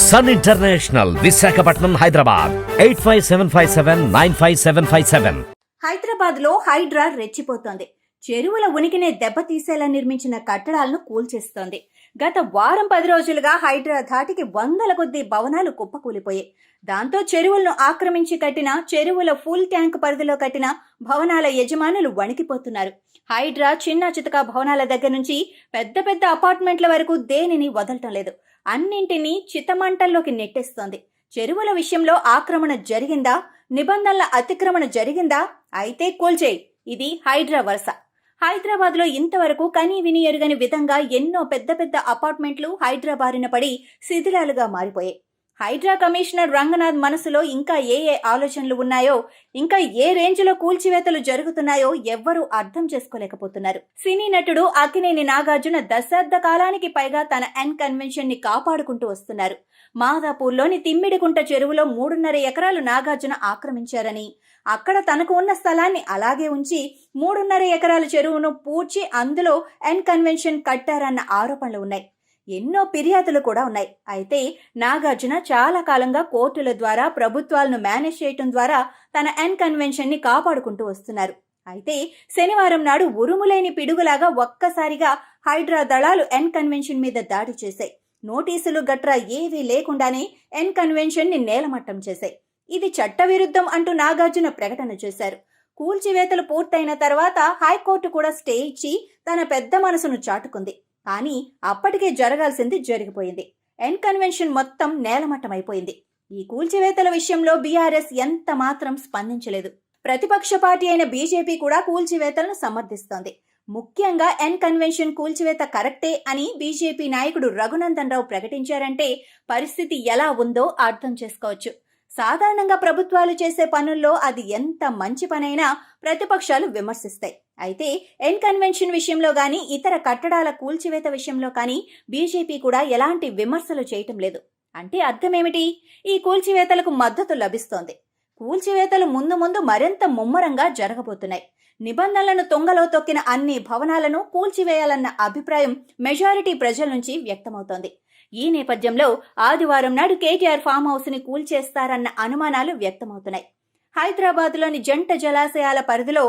Sun International, Visakhapatnam, Hyderabad 8575795757. Hyderabad లో హైడ్రా రెచ్చిపోతోంది. చెరువుల ఉనికినే దెబ్బతీసేలా నిర్మించిన కట్టడాలను కూల్చేస్తోంది. గత వారం 10 రోజులుగా హైడ్రా ధాటికి వందల కొద్దీ భవనాలు కుప్పకూలిపోయాయి. దాంతో చెరువులను ఆక్రమించి కట్టిన, చెరువుల ఫుల్ ట్యాంక్ పరిధిలో కట్టిన భవనాల యజమానులు వణికిపోతున్నారు. హైడ్రా చిన్న చితక భవనాల దగ్గర నుంచి పెద్ద పెద్ద అపార్ట్మెంట్ల వరకు దేనిని వదలటం లేదు. అన్నింటినీ చితమంటల్లోకి నెట్టేస్తోంది. చెరువుల విషయంలో ఆక్రమణ జరిగిందా, నిబంధనల అతిక్రమణ జరిగిందా, అయితే కూల్చేయి. ఇది హైడ్రా వరుస. హైదరాబాద్ లో ఇంతవరకు కని విని ఎరుగని విధంగా ఎన్నో పెద్ద పెద్ద అపార్ట్మెంట్లు హైడ్రా బారిన పడి శిథిలాలుగా మారిపోయాయి. హైడ్రా కమిషనర్ రంగనాథ్ మనసులో ఇంకా ఏ ఆలోచనలు ఉన్నాయో, ఇంకా ఏ రేంజ్లో కూల్చివేతలు జరుగుతున్నాయో ఎవ్వరూ అర్థం చేసుకోలేకపోతున్నారు. సినీ నటుడు అక్కినేని నాగార్జున దశాబ్ద కాలానికి పైగా తన ఎన్ కన్వెన్షన్ ని కాపాడుకుంటూ వస్తున్నారు. మాదాపూర్లోని తిమ్మిడికుంట చెరువులో 3.5 ఎకరాలు నాగార్జున ఆక్రమించారని, అక్కడ తనకు ఉన్న స్థలాన్ని అలాగే ఉంచి 3.5 ఎకరాల చెరువును పూడ్చి అందులో ఎన్ కన్వెన్షన్ కట్టారన్న ఆరోపణలు ఉన్నాయి. ఎన్నో ఫిర్యాదులు కూడా ఉన్నాయి. అయితే నాగార్జున చాలా కాలంగా కోర్టుల ద్వారా ప్రభుత్వాలను మేనేజ్ చేయటం ద్వారా తన ఎన్ కన్వెన్షన్ ని కాపాడుకుంటూ వస్తున్నారు. అయితే శనివారం నాడు ఉరుములేని పిడుగులాగా ఒక్కసారిగా హైడ్రా దళాలు ఎన్ కన్వెన్షన్ మీద దాడి చేశాయి. నోటీసులు గట్రా ఏవీ లేకుండానే ఎన్ కన్వెన్షన్ ని నేలమట్టం చేశాయి. ఇది చట్టవిరుద్ధం అంటూ నాగార్జున ప్రకటన చేశారు. కూల్చివేతలు పూర్తయిన తర్వాత హైకోర్టు కూడా స్టే ఇచ్చి తన పెద్ద మనసును చాటుకుంది. కానీ అప్పటికే జరగాల్సింది జరిగిపోయింది. ఎన్ కన్వెన్షన్ మొత్తం నేలమట్టమైపోయింది. ఈ కూల్చివేతల విషయంలో బీఆర్ఎస్ ఎంత మాత్రం స్పందించలేదు. ప్రతిపక్ష పార్టీ అయిన బీజేపీ కూడా కూల్చివేతలను సమర్థిస్తోంది. ముఖ్యంగా ఎన్ కన్వెన్షన్ కూల్చివేత కరెక్టే అని బీజేపీ నాయకుడు రఘునందన్ రావు ప్రకటించారంటే పరిస్థితి ఎలా ఉందో అర్థం చేసుకోవచ్చు. సాధారణంగా ప్రభుత్వాలు చేసే పనుల్లో అది ఎంత మంచి పనైనా ప్రతిపక్షాలు విమర్శిస్తాయి. అయితే ఎన్ కన్వెన్షన్ విషయంలో గానీ, ఇతర కట్టడాల కూల్చివేత విషయంలో కానీ బీజేపీ కూడా ఎలాంటి విమర్శలు చేయటం లేదు. అంటే అర్థమేమిటి? ఈ కూల్చివేతలకు మద్దతు లభిస్తోంది. కూల్చివేతలు ముందు ముందు మరింత ముమ్మరంగా జరగబోతున్నాయి. నిబంధనలను తొంగలో తొక్కిన అన్ని భవనాలను కూల్చివేయాలన్న అభిప్రాయం మెజారిటీ ప్రజల నుంచి వ్యక్తమవుతోంది. ఈ నేపథ్యంలో ఆదివారం నాడు కేటీఆర్ ఫామ్ హౌస్ ని కూల్చేస్తారన్న అనుమానాలు వ్యక్తమవుతున్నాయి. హైదరాబాద్ లోని జంట జలాశయాల పరిధిలో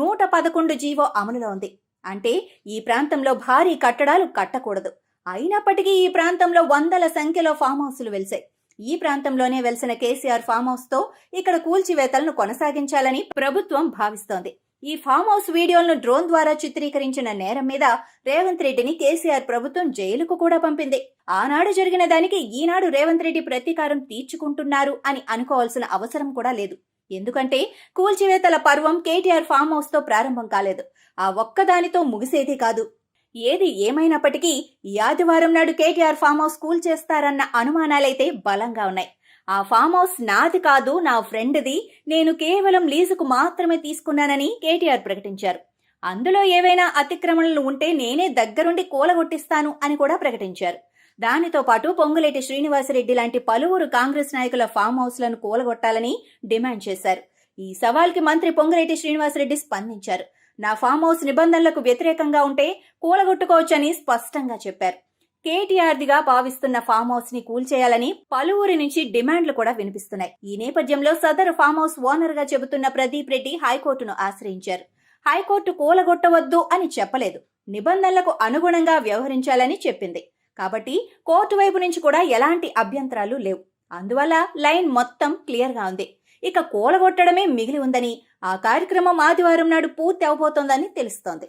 111 జీవో అమలులో ఉంది. అంటే ఈ ప్రాంతంలో భారీ కట్టడాలు కట్టకూడదు. అయినప్పటికీ ఈ ప్రాంతంలో వందల సంఖ్యలో ఫామ్ హౌస్లు వెలిసాయి. ఈ ప్రాంతంలోనే వెలిసిన కేసీఆర్ ఫామ్ హౌస్ తో ఇక్కడ కూల్చివేతలను కొనసాగించాలని ప్రభుత్వం భావిస్తోంది. ఈ ఫామ్ హౌస్ వీడియోలను డ్రోన్ ద్వారా చిత్రీకరించిన నేరం మీద రేవంత్ రెడ్డిని కేసీఆర్ ప్రభుత్వం జైలుకు కూడా పంపింది. ఆనాడు జరిగిన దానికి ఈనాడు రేవంత్ రెడ్డి ప్రతీకారం తీర్చుకుంటున్నారు అని అనుకోవాల్సిన అవసరం కూడా లేదు. ఎందుకంటే కూల్చివేతల పర్వం కేటీఆర్ ఫామ్ హౌస్ తో ప్రారంభం కాలేదు. ఆ ఒక్కదానితో ముగిసేది కాదు. ఏది ఏమైనప్పటికీ ఈ ఆదివారం నాడు కేటీఆర్ ఫామ్ హౌస్ కూల్చేస్తారన్న అనుమానాలైతే బలంగా ఉన్నాయి. ఆ ఫామ్ హౌస్ నాది కాదు, నా ఫ్రెండ్ది, నేను కేవలం లీజుకు మాత్రమే తీసుకున్నానని కేటీఆర్ ప్రకటించారు. అందులో ఏవైనా అతిక్రమణలు ఉంటే నేనే దగ్గరుండి కూలగొట్టిస్తాను అని కూడా ప్రకటించారు. దానితో పాటు పొంగులేటి శ్రీనివాసరెడ్డి లాంటి పలువురు కాంగ్రెస్ నాయకుల ఫామ్ హౌస్లను కూలగొట్టాలని డిమాండ్ చేశారు. ఈ సవాల్కి మంత్రి పొంగులేటి శ్రీనివాసరెడ్డి స్పందించారు. నా ఫామ్ హౌస్ నిబంధనలకు వ్యతిరేకంగా ఉంటే కూలగొట్టుకోవచ్చని స్పష్టంగా చెప్పారు. కేటీఆర్దిగా భావిస్తున్న ఫామ్ హౌస్ ని కూల్చేయాలని పలువురి నుంచి డిమాండ్లు కూడా వినిపిస్తున్నాయి. ఈ నేపథ్యంలో సదరు ఫామ్ హౌస్ ఓనర్ గా చెబుతున్న ప్రదీప్ రెడ్డి హైకోర్టును ఆశ్రయించారు. హైకోర్టు కూలగొట్టవద్దు అని చెప్పలేదు, నిబంధనలకు అనుగుణంగా వ్యవహరించాలని చెప్పింది. కాబట్టి కోర్టు వైపు నుంచి కూడా ఎలాంటి అభ్యంతరాలు లేవు. అందువల్ల లైన్ మొత్తం క్లియర్ గా ఉంది. ఇక కూలగొట్టడమే మిగిలి ఉందని, ఆ కార్యక్రమం ఆదివారం నాడు పూర్తి అవబోతోందని తెలుస్తోంది.